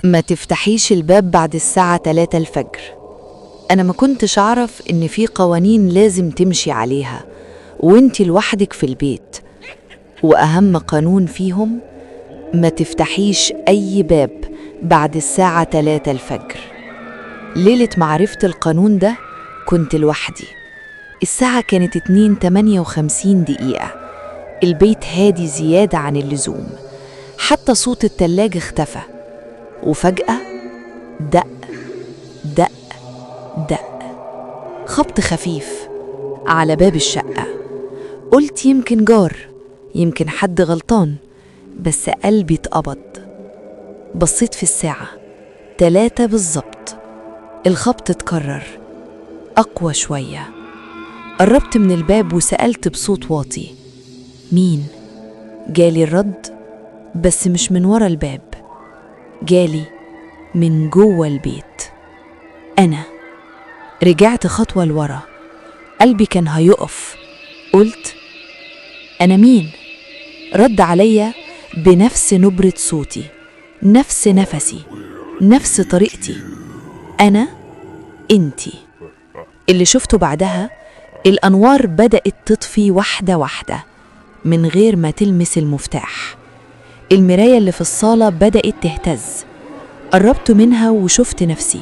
ما تفتحيش الباب بعد الساعة 3 الفجر. أنا ما كنتش أعرف إن في قوانين لازم تمشي عليها وإنتي لوحدك في البيت، وأهم قانون فيهم ما تفتحيش أي باب بعد الساعة 3 الفجر. ليلة معرفة القانون ده كنت لوحدي. الساعة كانت 2:58. البيت هادي زيادة عن اللزوم، حتى صوت التلاجة اختفى. وفجأة دق دق دق، خبط خفيف على باب الشقة. قلت يمكن جار، يمكن حد غلطان، بس قلبي اتقبض. بصيت في الساعة 3 بالظبط. الخبط اتكرر أقوى شوية. قربت من الباب وسألت بصوت واطي: مين؟ جالي الرد، بس مش من ورا الباب، جالي من جوه البيت. أنا رجعت خطوة لورا، قلبي كان هيقف. قلت: أنا مين؟ رد عليا بنفس نبرة صوتي، نفس نفسي، نفس طريقتي: أنا إنتي. اللي شفته بعدها الأنوار بدأت تطفي واحدة واحدة من غير ما تلمس المفتاح. المراية اللي في الصالة بدأت تهتز. قربت منها وشفت نفسي،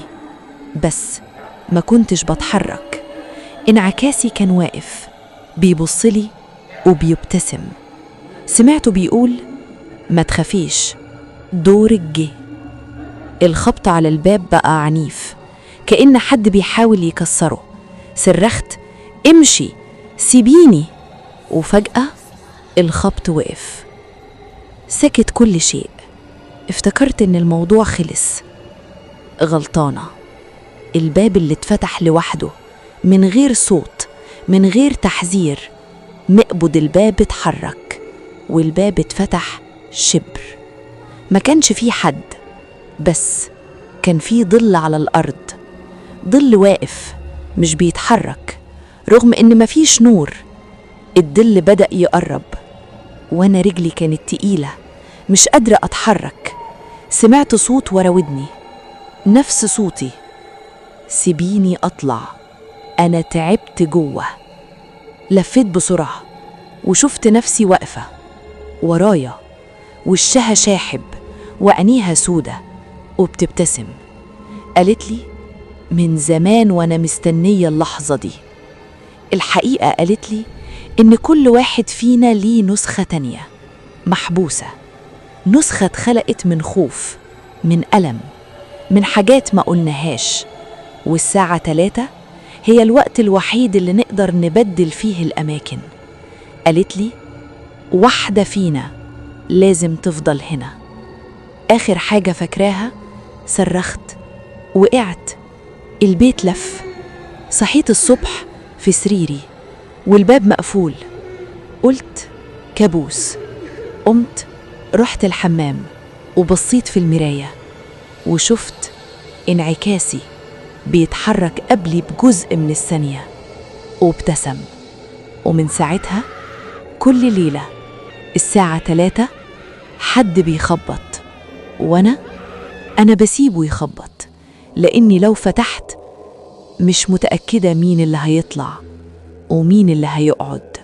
بس ما كنتش بتحرك. انعكاسي كان واقف بيبصلي وبيبتسم. سمعته بيقول: ما تخافيش، دورك جه. الخبط على الباب بقى عنيف، كأن حد بيحاول يكسره. صرخت: امشي، سيبيني. وفجأة الخبط وقف، سكت كل شيء. افتكرت ان الموضوع خلص. غلطانة. الباب اللي اتفتح لوحده من غير صوت، من غير تحذير، مقبض الباب اتحرك والباب اتفتح شبر. ما كانش فيه حد، بس كان فيه ظل على الأرض. ظل واقف مش بيتحرك رغم إن مفيش نور. الظل بدأ يقرب وأنا رجلي كانت تقيلة، مش قادرة أتحرك. سمعت صوت ورا ودني، نفس صوتي: سيبيني أطلع، أنا تعبت جوه. لفيت بسرعة وشفت نفسي واقفة ورايا، وشها شاحب وعينيها سودة وبتبتسم. قالت لي: من زمان وأنا مستنية اللحظة دي. الحقيقة قالت لي إن كل واحد فينا ليه نسخة تانية محبوسة، نسخة اتخلقت من خوف، من ألم، من حاجات ما قلناهاش. والساعة 3 هي الوقت الوحيد اللي نقدر نبدل فيه الأماكن. قالت لي: واحدة فينا لازم تفضل هنا. آخر حاجة فاكراها صرخت، وقعت. البيت لف. صحيت الصبح في سريري والباب مقفول. قلت: كابوس. قمت رحت الحمام وبصيت في المراية وشفت انعكاسي بيتحرك قبلي بجزء من الثانية وابتسم. ومن ساعتها كل ليلة الساعة 3 حد بيخبط، وأنا بسيبه يخبط، لأني لو فتحت مش متأكدة مين اللي هيطلع ومين اللي هيقعد.